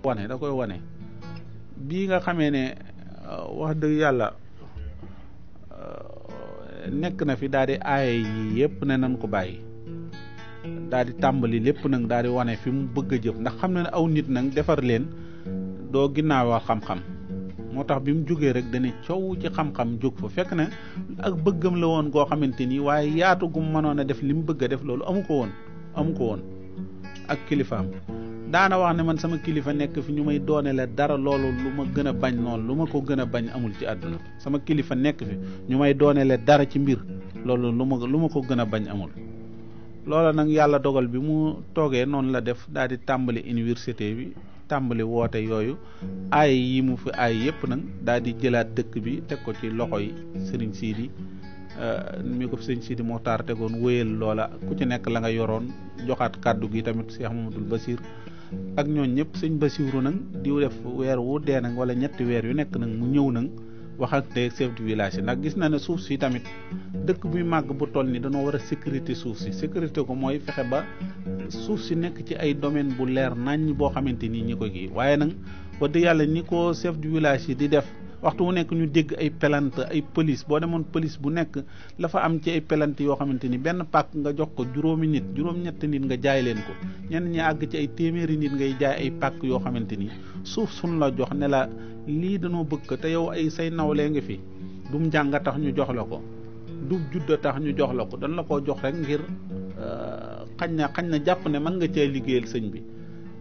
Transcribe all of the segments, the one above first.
wane da koy wane bii nga xamee ne wax dëgg yàlla nekk na fi daal di aaye yi yëpp ne nañ ko bàyyi daal di tàmbali lépp nag daal di wane fi mu bëgg a jëf ndax xam na ne aw nit nag defar leen doo ginnaawal xam-xam moo tax bi mu jógee rek dañuy coow ci xam-xam jóg fa fekk na ak bëggam la woon goo xamante ni waaye yaatu gu mënoon a def li mu bëgg a def loolu amu ko woon ak kilifaam daana wax ne man sama kilifa nekk fi ñu may doone la dara loolu lu ma gën a bañ noonu lu ma ko gën a bañ amul ci àdduna sama kilifa nekk fi ñu may doone la dara ci mbir loolu lu ma ko gën a bañ amul loola nag yàlla dogal bi mu toogee noonu la def daal di tàmbali université bi tàmbali woote yooyu ay yi mu fi ay yëpp nag daal di jëlaat dëkk bi teg ko ci loxo yi sëriñ Sidi mi ko sëriñ Sidi Moxtaar tegoon wéyal loola ku ci nekk la nga yoroon joxaat kàddu gi tamit Cheikh Mamadou Basir ak ñooñ ñëpp sëñ Basiru nag di def weer wu dee nag wala ñetti weer yu nekk nag mu ñëw nag wax ak te chef du village yi ndax gis na ne suuf si tamit dëkk buy màgg bu toll ni dañoo war a sécurité suuf si sécurité ko mooy fexe ba suuf si nekk ci ay domaine bu leer naññ boo xamante ni ñi ko gi waaye nag wax dëgg yàlla ni ko chef du village yi di def waxtu wu nekk ñu dégg ay pelante ay police boo demoon police bu nekk la fa am ci ay pelante yoo xamante ni benn pàkk nga jox ko juróom-ñetti nit nga jaay leen ko ñenn ñi àgg ci ay téeméeri nit ngay jaay ay pàkk yoo xamante ni suuf suñ la jox ne la lii dañoo bëgg te yow ay say nawlee nga fi dum njàng tax ñu jox la ko du judda tax ñu jox la ko dañ la koo jox rek ngir xañ na jàpp ne mën nga cee liggéeyal sëñ bi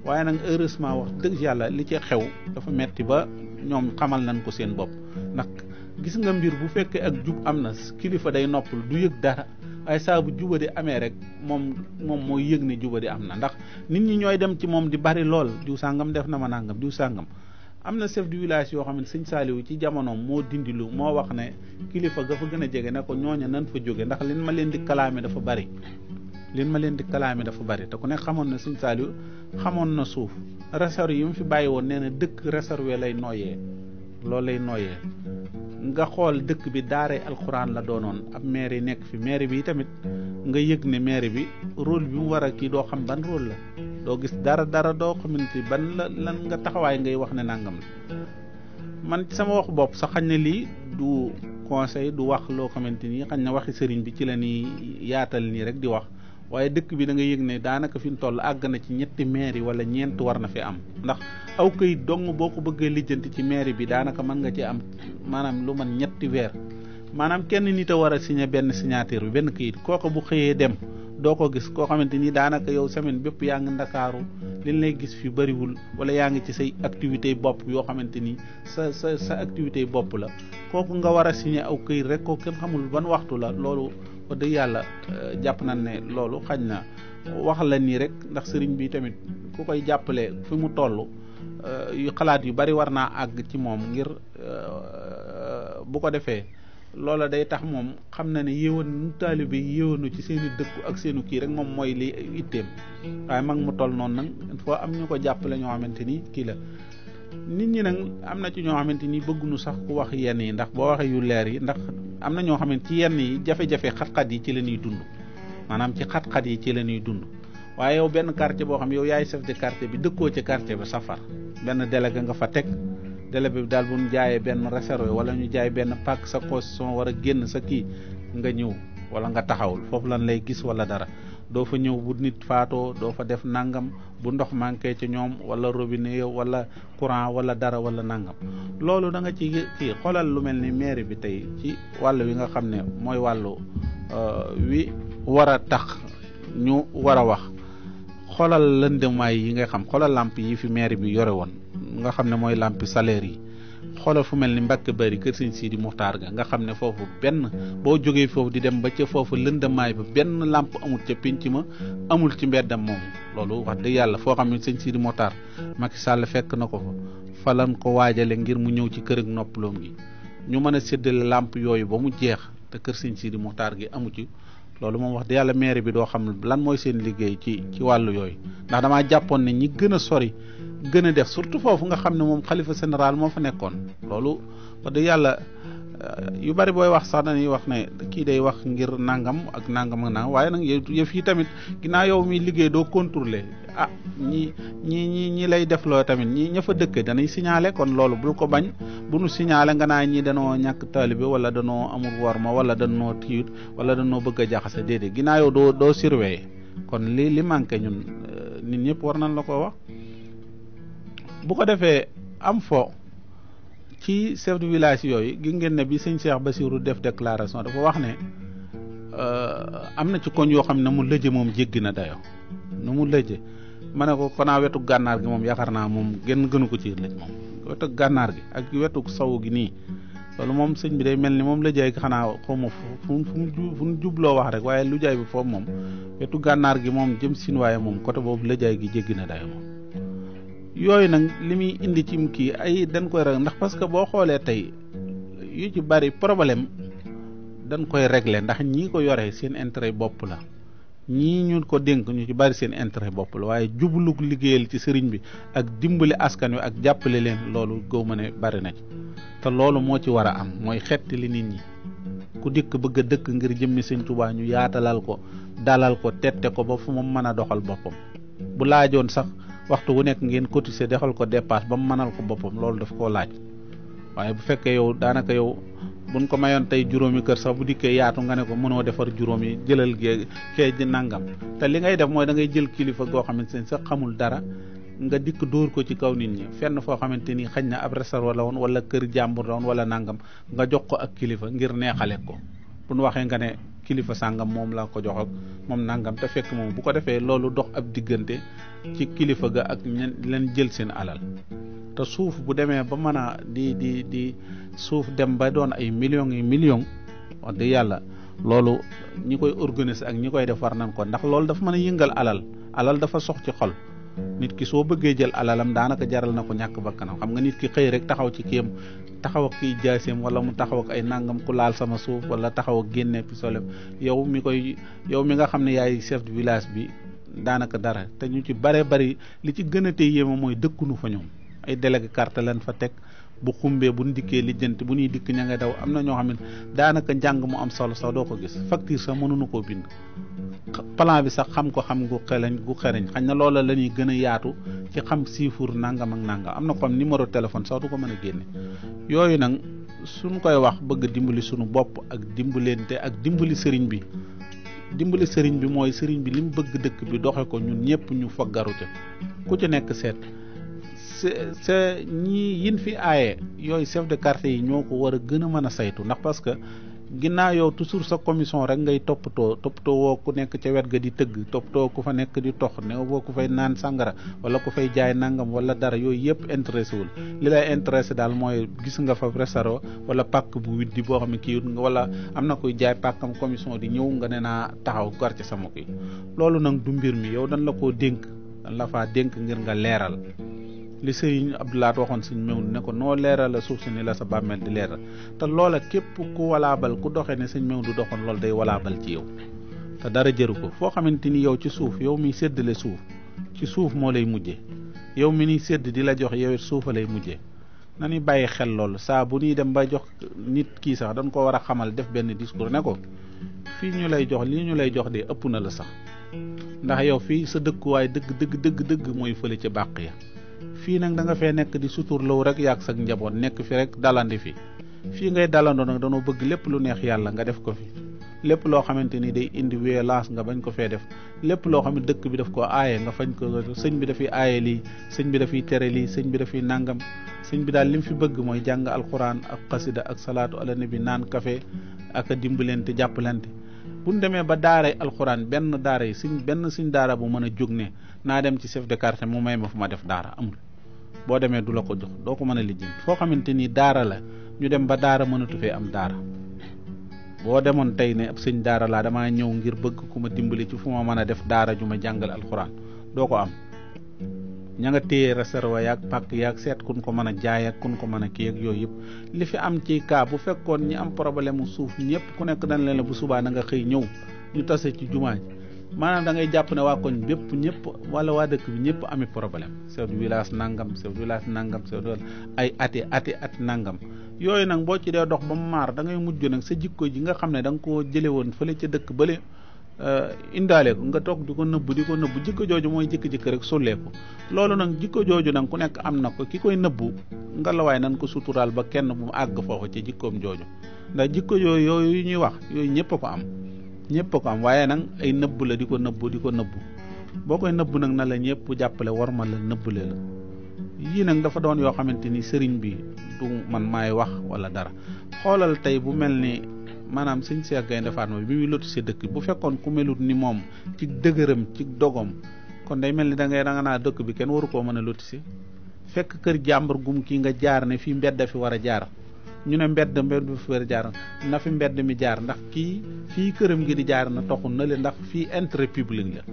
waaye nag heureusement wax dëgg yàlla li ci xew dafa metti ba ñoom xamal nañ ko seen bopp ndax gis nga mbir bu fekkee ak jub am na kilifa day noppal du yëg dara waaye saa bu jubadi amee rek moom mooy yëg ne jubadi am na ndax nit ñi ñooy dem ci moom di bari lool diw sàngam def na ma nàngam diw sàngam am na chef du village yoo xam ne sëñ Saaliwu ci jamonoom moo dindilu moo wax ne kilifa ga fa gën a jege ne ko ñooña nan fa jóge ndax lin ma leen di kalaame dafa bari te ku nekk xamoon na sëñ Saaliwu xamoon na suuf resor yi mu fi bàyyi woon nee na dëkk réservé lay nooyee loolu lay nooyee nga xool dëkk bi daaree alxuraan la doonoon ab maire yi nekk fi maire bi tamit nga yëg ne maire bi rôle bi mu war a kii doo xam ban rôle la doo gis dara doo xamante ban lan nga taxawaay ngay wax ne nangam la man ci sama waxu bopp sax xañ na lii du conseil du wax loo xamante ni xañ na waxi sëriñ bi ci la ñuy yaatal nii rek di wax waaye dëkk bi da nga yëg ne daanaka fi mu toll àgg na ci ñetti maire wala ñeent war na fi am ndax aw këyit dong boo ko bëggee lijjanti ci maire bi daanaka mën nga ci am maanaam lu man ñetti weer maanaam kenn nit a war a signé benn signature bi benn këyit kooku bu xëyee dem doo ko gis koo xamante ni daanaka yow semaine bépp yaa ngi ndakaaru liñ lay gis fi bëriwul wala yaa ngi ci say activité bopp yoo xamante ni sa activité bopp la kooku nga war a signé aw këyit rek ko kenn xamul ban waxtu la loolu wax dëgg yàlla jàpp nañ ne loolu xañ na wax la nii rek ndax sëriñ bi tamit ku koy jàppale fi mu toll yu xalaat yu bari war naa àgg ci moom ngir bu ko defee loola day tax moom xam na ne yéwén taalibe yi yéwénu ci seeni dëkku ak seenu kii rek moom mooy li itteem waaye mag mu toll noonu nag il faut am ñu ko jàppale ñoo xamante ni kii la nit ñi nag am na ci ñoo xamante ni bëgguñu sax ku wax yenn yi ndax boo waxee yu leer yi ndax am na ñoo xamante ci yenn yi jafe-jafe xat-xat yi ci la ñuy dund maanaam ci xat-xat yi ci la ñuy dund waaye yow benn quartier boo xam yow yaay chef de quartier bi dëkkoo ci quartier bi safar benn délégué nga fa teg délégué bi daal bu ñu jaayee benn réserve wala ñu jaay benn pàcc sa caution war a génn sa kii nga ñëw wala nga taxawul foofu lan lay gis wala dara doo fa ñëw bu nit faatoo doo fa def nangam bu ndox manqué ci ñoom wala robinet yow wala courant wala dara wala nangam loolu da nga ci kii xoolal lu mel ni mairie bi tey ci wàll wi nga xam ne mooy wàllu wi war a tax ñu war a wax xoolal lëndëmaay yi nga xam xoolal lamp yi fi mairie bi yore woon nga xam ne mooy lampi salaire yi xoolal fu mel ni Mbàkke Bari kër Sëñ Sidi Muxtaar ga nga xam ne foofu benn boo jógee foofu di dem ba ca foofu lëndamaay ba benn lamp amul ca pénc ma amul ci mbeddam moom loolu wax dëgg yàlla foo xam ne Sëñ Sidi Muxtaar Macky Sall fekk na ko fa lan ko waajale ngir mu ñëw ci kër ak noppaloom gi ñu mën a séddale lamp yooyu ba mu jeex te kër Sëñ Sidi Muxtaar gi amu ci loolu moom wax dëgg yàlla mairie bi doo xam lan mooy seen liggéey ci wàllu yooyu ndax damaa jàppoon ne ñi gën a sori gën a def surtout foofu nga xam ne moom xalifa général moo fa nekkoon loolu wax dëgg yàlla yu bari booy wax sax dañuy wax ne kii day wax ngir nangam ak nangam waaye nag yëf yi tamit ginnaaw yow mi liggéey doo contrôler ñi lay def loo tamit ña fa dëkk danay signaler kon loolu bul ko bañ bu nu signaler nga naa ñi danoo ñàkk taalibe wala danoo amul worma wala danoo tiit wala danoo bëgg a jaxase déedéet ginnaaw yow doo surveiller kon li manqué ñun nit ñëpp war nañ la ko wax bu ko defee am fo ci chef de village yooyu gi ngeen ne bi sëñ Cheikh Bassirou def déclaration dafa wax ne am na ci koñ yoo xam ne mu lëje moom jéggi na dayo nu mu lëje ma ne ko konaa wetu gànnaar gi moom yaakaar naa moom gën gënu ko ci lëj moom wetu gànnaar gi ak wetu saw gi nii loolu moom sëñ bi day mel ni moom lëjaay gi xanaa xawma fu mu jubloo wax rek waaye lu jaay bi foofu moom wetu gànnaar gi moom jëm sin waaye moom côté boobu lëjaay gi jéggi na dayo moom yooyu nag li muy indi ci kii ay dañ koy rek ndax parce que boo xoolee tey yu ci bari problème dañ koy régler ndax ñii ko yore seen intérêt bopp la ñii ñu ko dénk ñu ci bari seen intérêt bopp la waaye jublug liggéeyal ci sëriñ bi ak dimbali askan wi ak jàppale leen loolu góob ma ne bari na ci te loolu moo ci war a am mooy xetti li nit ñi ku dikk bëgg a dëkk ngir jëmmi Sëñ Tuubaa ñu yaatalal ko dalal ko tette ko ba fu mu mën a doxal boppam bu laajoon sax waxtu wu nekk ngeen cotiser defal ko dépasse ba mu mënal ko boppam loolu daf koo laaj waaye bu fekkee yow daanaka yow buñ ko mayoon tey juróomi kër sax bu dikkee yaatu nga ne ko mënoo defar juróomi jëlal kee ji nangam te li ngay def mooy da ngay jël kilifa goo xamante ne sax xamul dara nga dikk dóor ko ci kaw nit ñi fenn foo xamante ni xañ na ab restaurant la woon wala kër jàmbur la woon wala nangam nga jox ko ak kilifa ngir neexale ko bu nu waxee nga ne kilifa sàngam moom la ko jox ak moom nangam te fekk moom bu ko defee loolu dox ab diggante ci kilifa ga ak ñen leen jël seen alal te suuf bu demee ba mën a di suuf dem ba doon ay millions wax dëgg yàlla loolu ñi koy organiser ak ñi koy def war nañ ko ndax loolu dafa mën a yëngal alal dafa sox ci xol nit ki soo bëggee jël alalam daanaka jaral na ko ñàkk bakkanam xam nga nit ki xëy rek taxaw ci kiyam taxaw ak kiy jaaseem wala mu taxaw ak ay nangam ku laal sama suuf wala taxaw ak génne pistolet yow mi nga xam ne yaay chef de village bi daanaka dara te ñu ci bare bari li ci gën a tey yéema mooy dëkkunu fa ñoom ay délégué carte lañ fa teg bu xumbee bu ñu dikkee lijjanti bu ñuy dikk ña nga daw am na ñoo xam ne daanaka njàng mu am solo sax doo ko gis facture sax mënuñu koo bind plan bi sax xam gu xereñ xañ na loola la ñuy gën a yaatu ci xam chiffre nangam ak nangam am na ko am numéro téléphone sax du ko mën a génne yooyu nag suñ koy wax bëgg dimbali suñu bopp ak dimbalente ak dimbali sëriñ bi mooy sëriñ bi li mu bëgg dëkk bi doxe ko ñun ñëpp ñu faggaru ca ku ci nekk seet c'est ñii yin fi aaye yooyu chef de quartier yi ñoo ko war a gën a mën a saytu ndax parce que ginnaaw yow toujours sa commission rek ngay toppatoo woo ku nekk ca wet ga di tëgg toppatoo ku fa nekk di tox ne woo ku fay naan sàngara wala ku fay jaay nangam wala dara yooyu yëpp intéressé wul li lay intéressé daal mooy gis nga fa restaurant wala pàkk bu widdi boo xam ne kii wala am na koy jaay pàkkam commission di ñëw nga ne naa taxaw gar ci sama kii loolu nag du mbir mi yow dañ la koo dénk dañ la faa dénk ngir nga leeral li sëriñ Abdoulaye waxoon suñ mew ne ko noo leeral la suuf si ni la sa bàmmeel di leeral te loola képp ku walaabal ku doxee ne suñ mew du doxoon loolu day walaabal ci yow te dara jëru ko foo xamante ni yow ci suuf yow miy séddale suuf ci suuf moo lay mujje yow mi niy sédd di la jox yow it suufa lay mujje nañuy bàyyi xel loolu saa bu ñuy dem ba jox nit kii sax dañ ko war a xamal def benn discours ne ko fii ñu lay jox lii ñu lay jox de ëpp na la sax ndax yow fii sa dëkkuwaay dëgg mooy fële ca bàq ya fii nag da nga fee nekk di suturlaw rek yaag sa njaboot nekk fi rek dalandi fii ngay dalandoo nag danoo bëgg lépp lu neex yàlla nga def ko fi lépp loo xamante ni day indi violence nga bañ ko fee def lépp loo xam ne dëkk bi daf ko aaye nga fañ ko sëñ bi dafay aaye lii sëñ bi dafay tere lii sëñ bi dafay nangam sëñ bi daal li mu fi bëgg mooy jàng alxuraan ak xasida ak salaatu ala nabi naan café ak a dimbalante jàppalante bu ñu demee ba daaray alxuraan benn daara yi suñ daara bu mën a jóg ne naa dem ci chef de quartier mu may ma fu ma def daara amul boo demee du la ko jox doo ko mën a lijjanti foo xamante ni daara la ñu dem ba daara mënatu fee am daara boo demoon tey ne ab sëñ daara laa damaa ñëw ngir bëgg ku ma dimbali ci fu ma mën a def daara ju ma jàngal alxuraan doo ko am ña nga téye réserve yaag pàkk yaag seet kun ko mën a jaay ak kun ko mën a kii ak yooyu yëpp li fi am ci cas bu fekkoon ñi am problème mu suuf ñëpp ku nekk dañ leen la bu subaa na nga xëy ñëw ñu tase ci jumaa ji maanaam da ngay jàpp ne waa koñ bépp ñëpp wala waa dëkk bi ñëpp ami problème chef du village nangam chef du village nangam chef du ay ati nangam yooyu nag boo ci dee dox ba mu maar da ngay mujj nag sa jikko ji nga xam ne da nga koo jële woon fële ca dëkk bële indaale ko nga toog di ko nëbb jikko jooju mooy jikko rek sulleeku loolu nag jikko jooju nag ku nekk am na ko ki koy nëbbu nga la waay nan ko suturaal ba kenn bu mu àgg foofu ci jikkoom jooju ndax jikko yooyu ñuy wax yooyu ñëpp a ko am waaye nag ay nëbb la di ko nëbbu boo koy nëbb nag na la ñëpp jàppale war ma la nëbbale la yii nag dafa doon yoo xamante ni sëriñ bi du man maay wax wala dara xoolal tey bu mel ni maanaam sëñ Cheikh Gaïndé Fatma bi muy lotissé dëkk bu fekkoon ku melut ni moom ci dëgëram ci dogom kon day mel ni da nga naa dëkk bi kenn waru koo mën a lotissé fekk kër jàmbur gum kii nga jaar ne fii mbedd fi war a jaar ñu ne mbedd bi fi war a jaar na fi mbedd mi jaar ndax kii fii këram gi di jaar na toxu na le ndax fii intérêt public la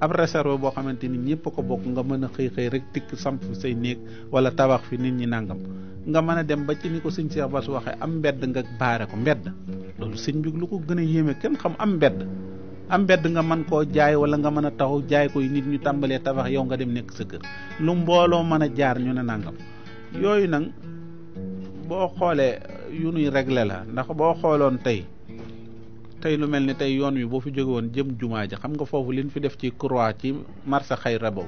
ab réserve boo xamante ni ñëpp ko bokk nga mën a xëy rek tikk samp say néeg wala tabax fi nit ñi nangam nga mën a dem ba ci ni ko sëñ Cheikh Bass waxee am mbedd nga baare ko mbedd loolu sëñ bi lu ko gën a yéeme kenn xam am mbedd nga mën koo jaay wala nga mën a taxaw jaay koy nit ñu tàmbalee tabax yow nga dem nekk sa kër lu mbooloo mën a jaar ñu ne nangam yooyu nag boo xoolee yu nuy réglé la ndax boo xooloon tey lu mel ni tey yoon wi boo fi jóge woon jëm jumaa ja xam nga foofu liñ fi def ci croix ci marché xay rabaw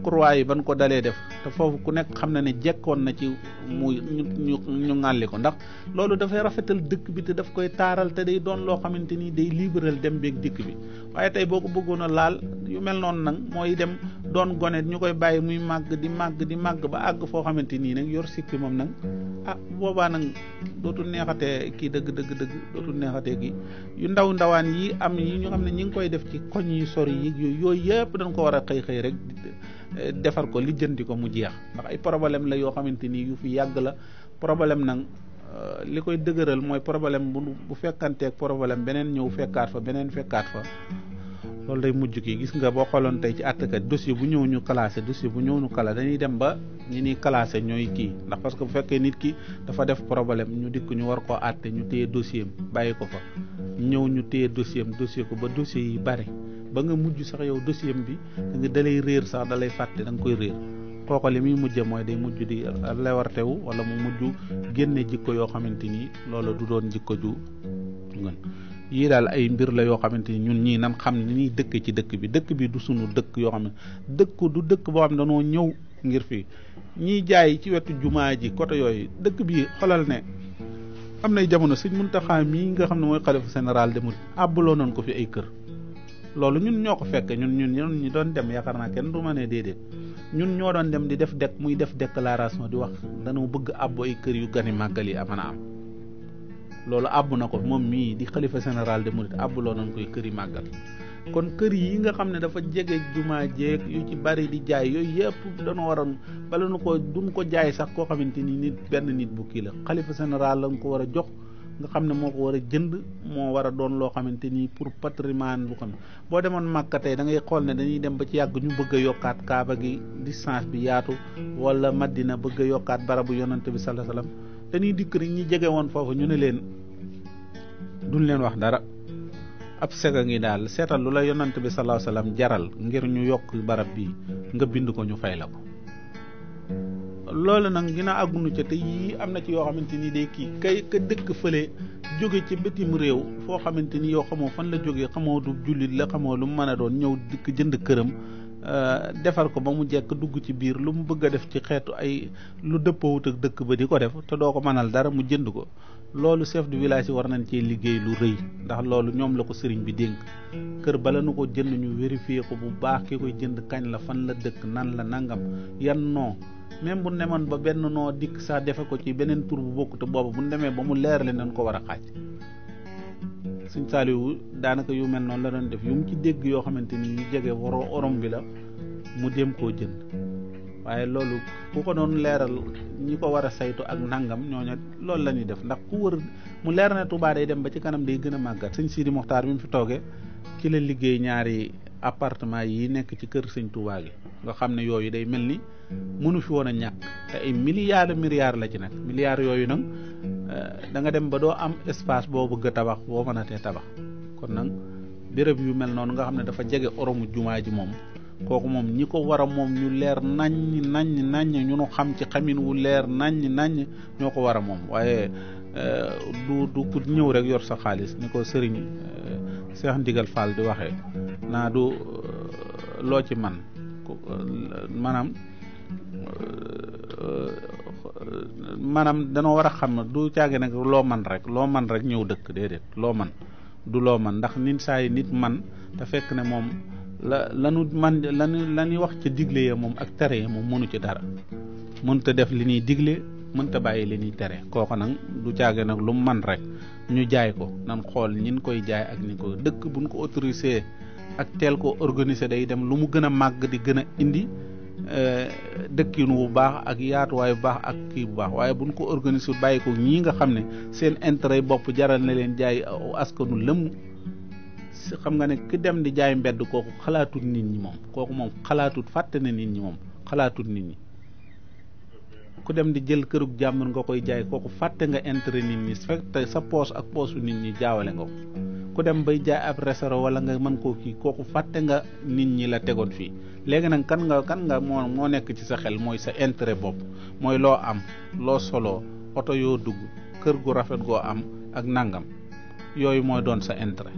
croix yi ban ko dalee def te foofu ku nekk xam na ne jekkoon na ci mu ñu ŋàlli ko ndax loolu dafay rafetal dëkk bi te daf koy taaral te day doon loo xamante ni day libéral dem beeg dikk bi waaye tey boo ko bëggoon a laal yu mel noonu nag mooy dem doon gone ñu koy bàyyi muy màgg ba àgg foo xamante nii nag yor sikki moom nag boobaa nag dootul neexatee kii dëgg dootul neexatee kii yu ndawaan yi am yi ñu xam ne ñi ngi koy def ci koñ yi sori yi yooyu yëpp dañ ko war a xëy rek defar ko lijjanti ko mu jeex ndax ay problème la yoo xamante ni yu fi yàgg la problème nag li koy dëgëral mooy problème bu fekkanteeg problème beneen ñëw fekkaat fa loolu day mujj kii gis nga boo xooloon tey ci àttekat dossier bu ñëw ñu classé dañuy dem ba ñi ñuy classé ñooy kii ndax parce que bu fekkee nit ki dafa def problème ñu dikk ñu war koo àtte ñu téye dossier am bàyyi ko fa ñëw ñu téye dossier ko ba dossier yi bari ba nga mujj sax yow dossier bi nga dalay réer sax dalay fàtte da nga koy réer kooko li muy mujje mooy day mujj di lewartewu wala mu mujj génne jikko yoo xamante ni loolu du doon jikko ju ngën yii daal ay mbir la yoo xamante ni ñun ñii nan xam ne ni dëkk ci dëkk bi du sunu dëkk yoo xam ne du dëkk boo xam ne dañoo ñëw ngir fii ñiy jaay ci wetu jumaa ji côté yooyu dëkk bi xolal ne am nay jamono Sëñ Muntaxa mii nga xam ne mooy xalifa général des mourides àbbaloo nañ ko fi ay kër loolu ñun ñoo ko fekk ñun ñu doon dem yaakaar naa kenn du ma ne déedéet ñun ñoo doon dem di def muy def déclaration di wax dañoo bëgg àbb ay kër yu gani màggal yi mën a am loolu àbb na ko moom mii di xalifa général des mourides àbbaloo nañ koy kër yi màggal kon kër yi nga xam ne dafa jege jumaa jeeg yu ci bari di jaay yooyu yëpp dañoo waroon bala nu ko duñ ko jaay sax koo xamante ni benn nit bu kii la xalifa général lañ ko war a jox nga xam ne moo ko war a jënd moo war a doon loo xamante ni pour patrimoine bu xam ne boo demoon Màkka tey da ngay xool ne dañuy dem ba ci yàgg ñu bëgg a yokkaat kaaba gi distance bi yaatu wala Madina bëgg a yokkaat barabu yonante bi sallallahu alayhi wasallam dañuy dikk rek ñi jege woon foofu ñu ne leen duñ leen wax dara ab sega ngi daal seetal lu la yonante bi sallallahu alayhi wasallam jaral ngir ñu yokk barab bi nga bind ko ñu fay la ko loolu nag dina àggunu ca te yii am na ci yoo xamante ni day kii ka dëkk fële jóge ci bitim réew foo xamante ni yow xamoo fan la jógee xamoo du jullit la xamoo lu mu mën a doon ñëw dikk jënd këram defar ko ba mu jekk dugg ci biir lu mu bëgg a def ci xeetu ay lu dëppawut ak dëkk ba di ko def te doo ko mënal dara mu jënd ko loolu chef de village yi war nañ cee liggéey lu rëy ndax loolu ñoom la ko sëriñ bi dénk kër bala nu ko jënd ñu vérifier ko bu baax ki koy jënd kañ la fan la dëkk nan la nangam yan non même bu demoon ba benn noo dikk sax defe ko ci beneen tur bu bokk te boobu bu demee ba mu leer leen dañ ko war a xaaj Sëñ Saaliwu daanaka yu mel noonu la doon def yu mu ci dégg yoo xamante ni ñu jege waroo orom bi la mu dem koo jënd waaye loolu ku ko doon leeral ñi ko war a saytu ak nangam ñooñu loolu la ñuy def ndax ku wër mu leer na Touba day dem ba ci kanam day gën a màggat. Sëñ Sidi Moxtaar bi mu fi toogee ci la liggéey ñaari appartement yi nekk ci kër Sëñ Touba gi nga xam ne yooyu day mel ni mënu fi woon a ñàkk te ay milliards la ci nag milliards yooyu nag da nga dem ba doo am espace boo bëgg a tabax boo mën a tee tabax kon nag béréb yu mel noonu nga xam ne dafa jege oromu jumaa ji moom kooku moom ñi ko war a moom ñu leer naññ ñu nu xam ci xamin wu leer naññ ñoo ko war a moom waaye du ku ñëw rek yor sa xaalis ni ko sëriñ Cheikh Ndigal Fall di waxee naa du loo ci man maanaam danoo war a xam du caage nag loo man rek ñëw dëkk déedéet loo man du loo man ndax nit saa yi nit man te fekk ne moom la ñuy wax ci digle ya moom ak tere ya moom mënu ci dara mënta def li ñuy digle mënta bàyyi li ñuy tere kooku nag du caage nag lu man rek ñu jaay ko nan xool ñin koy jaay ak ñi ko dëkk buñ ko autorisé ak teel ko organiser day dem lu mu gën a màgg di gën a indi dëkkin bu baax ak yaatuwaay bu baax ak kii bu baax waaye buñ ko organiser bàyyi ko ñii nga xam ne seen intérêt bopp jaral na leen jaay askanu lëmm xam nga ne ki dem di jaay mbedd kooku xalaatut nit ñi moom kooku moom xalaatut fàtte na nit ñi moom xalaatut nit ñi ku dem di jël kërug jàmbur nga koy jaay kooku fàtte nga intérêt nit ñi fekk sa poos ak poosu nit ñi jaawale nga ko ku dem bay jaay ab restaurant wala nga mën koo kii kooku fàtte nga nit ñi la tegoon fii léegi nag kan nga moo nekk ci sa xel mooy sa intérêt bopp mooy loo am loo soloo oto yoo dugg kër gu rafet goo am ak nangam yooyu mooy doon sa intérêt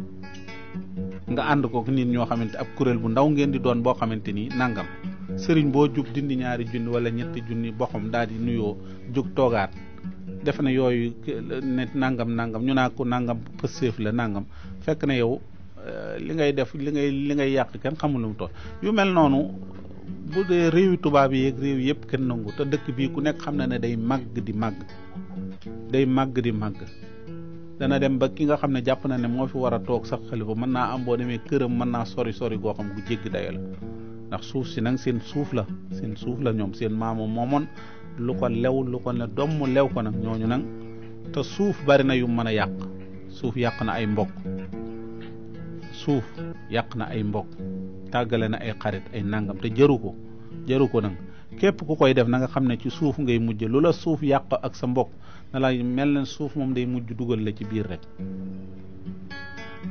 nga ànd ko nit ñoo xamante ab kuréel bu ndaw ngeen di doon boo xamante ni nangam sëriñ boo jub dindi ñaari junni wala ñetti junni boxam daal di nuyoo jug toogaat def na yooyu ne nangam ñu naa ko nangam pëseef la nangam fekk na yow li ngay def li ngay yàq kenn xamul lu mu toll yu mel noonu bu dee réewi tubaab yi ak réew yëpp kenn nangu te dëkk bii ku nekk xam na ne day màgg di màgg dana dem ba ki nga xam ne jàpp na ne moo fi war a toog sax xalifa mën naa am boo demee këram mën naa sori goo xam gu jéggi dayo la ndax suuf si nag seen suuf la ñoom seen maamu moomoon lu ko lew lu ko ne domm lew ko nag ñooñu nag te suuf bari na yu mën a yàq suuf yàq na ay mbokk tàggale na ay xarit ay nangam te jëru ko nag képp ku koy def na nga xam ne ci suuf ngay mujj lu la suuf yàq ak sa mbokk na la mel ne suuf moom day mujj dugal la ci biir rek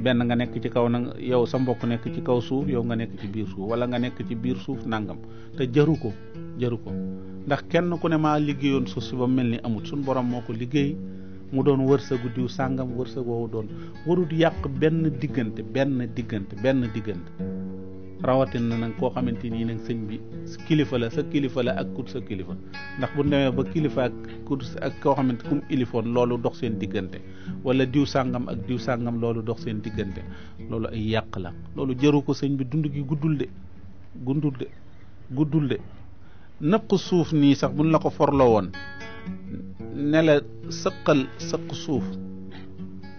benn nga nekk ci kaw nag yow sa mbokk nekk ci kaw suuf yow nga nekk ci biir suuf wala nga nekk ci biir suuf nangam te jëru ko ndax kenn ku ne maa liggéeyoon suuf si ba mel ni amut suñ borom moo ko liggéey mu doon wërsëgu diw sàngam wërsëg woowu doon warut yàq benn diggante rawatina nag koo xamante nii nag sëñ bi kilifa la sa kilifa la ak kut sa kilifa ndax bu demee ba kilifa ak kut ak koo xamante kum ilifoon loolu dox seen diggante wala diw sàngam ak diw sàngam loolu dox seen diggante loolu ay yàq la loolu jëru ko sëñ bi dund gi guddul de nëq suuf nii sax buñ la ko forloo woon ne la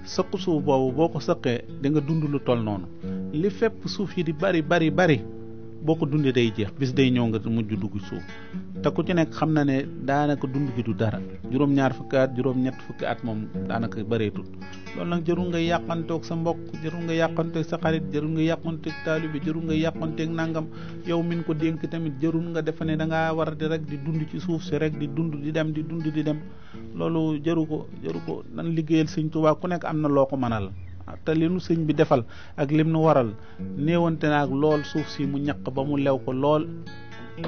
sëq suuf boobu boo ko sëqee da nga dund lu toll noonu li fépp suuf yi di bari boo ko dundee day jeex bis day ñëw nga mujj dugg suuf te ku ci nekk xam na ne daanaka dund gi du dara juróom-ñaar fukki at juróom-ñett fukki at moom daanaka bëreetul loolu nag jarul nga yàqanteeg sa mbokk jarul nga yàqanteeg sa xarit jarul nga yàqanteeg taalibe jarul nga yàqanteeg nangam yow min ko dénk tamit jarul nga defe ne da ngaa war di rek di dund ci suuf si rek di dund di dem loolu jaru ko nan liggéeyal Sëñ Tuubaa ku nekk am na loo ko mënal te li nu sëñ bi defal ak lim nu waral néewante naag lool suuf si mu ñaq ba mu lew ko lool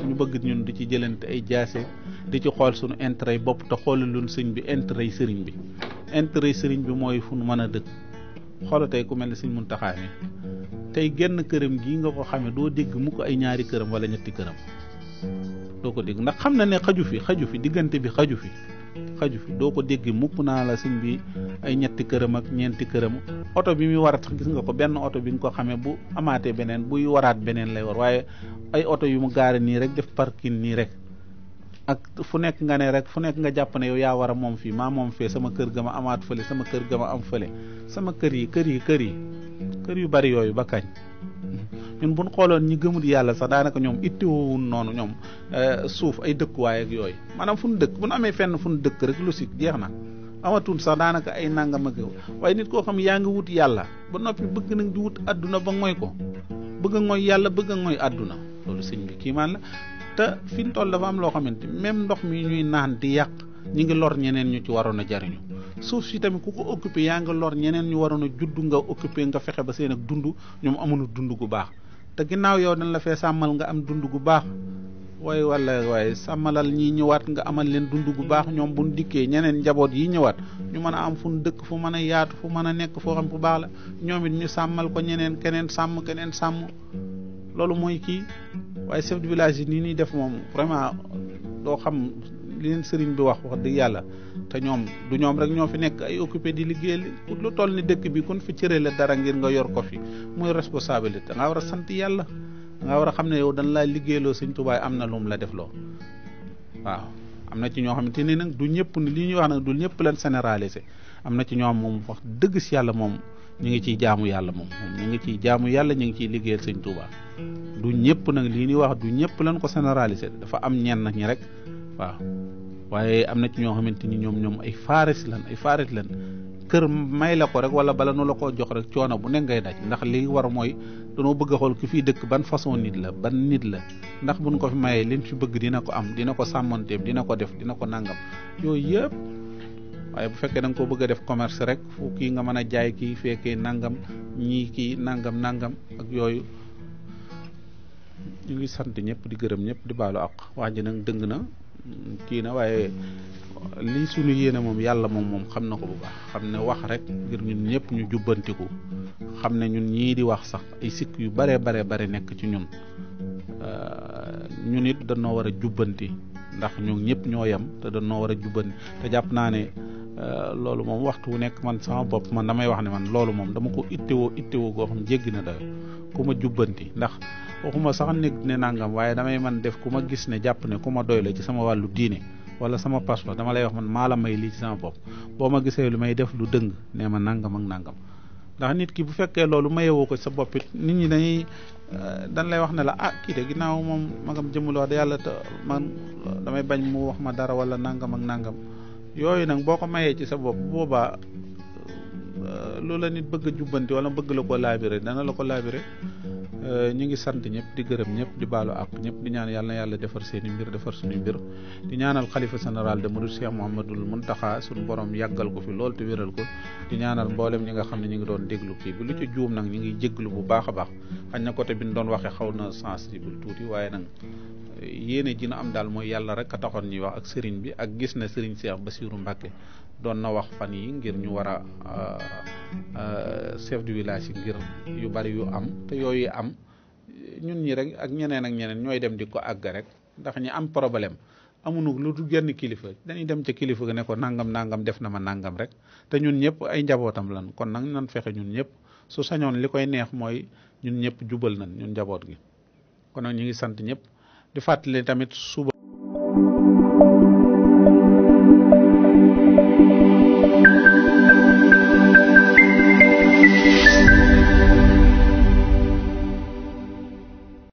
ñu bëgg ñun di ci jëlante ay jaase di ci xool suñu intérêt yi bopp te xoolaloon sëñ bi intérêt yi sëriñ bi mooy fu nu mën a dëkk xoola tey ku mel ne sëñ Muntaxaa mi tey genn këram gii nga ko xamee doo dégg mu ko ay ñaari këram wala ñetti këram doo ko dégg ndax xam na ne xaju fi diggante bi xaju fi doo ko dégg mukk naa la sëñ bi ay ñetti këram ak ñeenti këram oto bi muy war a tax gis nga ko benn oto bi nga ko xamee bu amaatee beneen buy waraat beneen lay war waaye ay oto yu mu gaare nii rek def parking nii rek ak fu nekk nga jàpp ne yow yaa war a moom fii maa moom fee sama kër ga ma amaat fële sama kër ga ma am fële sama kër yu bari yooyu ba kañ ñun buñ xooloon ñi gëmul yàlla sax daanaka ñoom itteewuñ noonu ñoom suuf ay dëkkuwaay ak yooyu maanaam fu ñu dëkk bu ñu amee fenn fu ñu dëkk rek lu si jeex na amatul sax daanaka ay nangam ak waaye nit koo xam yaa ngi wut yàlla ba noppi bëgg nag di wut àdduna ba ngoy ko bëgg a ngoy yàlla bëgg a ngoy àdduna loolu sëñ bi kii maan la te fi ñu toll dafa am loo xamante même ndox mi ñuy naan di yàq ñi ngi lor ñeneen ñu ci waroon a jariñu suuf si tamit ku ko occupé yaa ngi lor ñeneen ñu waroon a judd nga occupé nga fexe ba seen ak dund ñoom amuñu dund gu baax te ginnaaw yow dañ la fee sàmmal nga am dund gu baax waaye sàmmalal ñi ñëwaat nga amal leen dund gu baax ñoom buñ dikkee ñeneen njaboot yi ñëwaat ñu mën a am fu dëkk fu mën a yaatu fu mën a nekk foo xam fu baax la ñoom it ñu sàmmal ko ñeneen keneen sàmm loolu mooy kii waaye chef de village yi nii ñuy def moom vraiment doo xam li leen sëriñ bi wax dëgg yàlla te ñoom du ñoom rek ñoo fi nekk ay occupé di liggéeyal lu toll ni dëkk bi kun fi cërale dara ngir nga yor ko fi muy responsabilité da ngaa war a sant yàlla da ngaa war a xam ne yow dañ laa liggéeyloo Sëñ Tuubaa am na lu mu la def loo waaw am na ci ñoo xamante ni nag du ñëpp ni li ñuy wax nag du ñëpp leen généraliser am na ci ñoom moom wax dëgg si yàlla moom ñu ngi ciy jaamu yàlla moom ñu ngi ciy jaamu yàlla ñu ngi ciy liggéeyal Sëñ Tuubaa du ñëpp nag lii ñuy wax du ñëpp lañ ko généraliser dafa am ñenn ñi rek waaw waaye am na ci ñoo xamante ni ñoom ay faaris lan kër may la ko rek wala bala nu la koo jox rek coono bu ne ngay daj ndax li war mooy danoo bëgg a xool ki fii dëkk ban façon nit la ban nit la ndax buñ ko fi mayee liñ fi bëgg dina ko am dina ko sàmmanteem dina ko def dina ko nangam yooyu yëpp waaye bu fekkee da nga ko bëgg a def commerce rek fu kii nga mën a jaay kii fekkee nangam ñii kii nangam ak yooyu ñu ngi sant ñëpp di gërëm ñëpp di baalu ak wax ji nag dëng na kii na waaye lii suñu yéene moom yàlla moom xam na ko bu baax xam ne wax rek ngir ñun ñëpp ñu jubbantiku xam ne ñun ñii di wax sax ay sikk yu bare nekk ci ñun ñun it dañoo war a jubbanti ndax ñun ñëpp ñoo yem te dañoo war a jubbanti te jàpp naa ne loolu moom waxtu wu nekk man sama bopp man damay wax ne man loolu moom dama ko ittewoo goo xam jéggi na dayo ku ma jubbanti ndax waxuma sax nekk ne nangam waaye damay man def ku ma gis ne jàpp ne ku ma doy la ci sama wàllu diine wala sama passeport dama lay wax man maa la may lii ci sama bopp boo ma gisee lu may def lu dëng nee ma nangam ak nangam ndax nit ki bu fekkee loolu mayewoo ko sa bopp it nit ñi dañ lay wax ne la kii de ginnaaw moom magam jëmul wax de yàlla te man damay bañ mu wax ma dara wala nangam ak nangam yooyu nag boo ko mayee ci sa bopp boobaa loolu la nit bëgg a jubbanti wala bëgg la ko laabire dana la ko laabire ñu ngi sant ñëpp di gërëm ñëpp di baalu ak ñëpp di ñaan yàlla na yàlla defar seeni mbir defar suñu mbir di ñaanal xalifa général de Mouride Cheikh Mouhamadoul Mountakha suñu borom yàggal ko fi lool te wéral ko di ñaanal mboolem ñi nga xam ne ñu ngi doon déglu kii bi lu ci juum nag ñu ngi jégglu bu baax a baax xañ na côté bi ñu doon waxee xaw na sensible tuuti waaye nag yéene ji na am daal mooy yàlla rek a taxoon ñuy wax ak sëriñ bi ak gis na sëriñ Cheikh Bassirou Mbacké doon na wax fan yi ngir ñu war a chef du village yi ngir yu bari yu am te yooyu am ñun ñi rek ak ñeneen ñooy dem di ko àgg rek ndax ñi am problème amuñu lu du genn kilifa dañuy dem ca kilifa ga ne ko nangam def na ma nangam rek te ñun ñëpp ay njabootam lan kon nag nan fexe ñun ñëpp su sañoon li koy neex mooy ñun ñëpp jubal nañ ñun njaboot gi kon nag ñu ngi sant ñëpp di fàttali tamit suba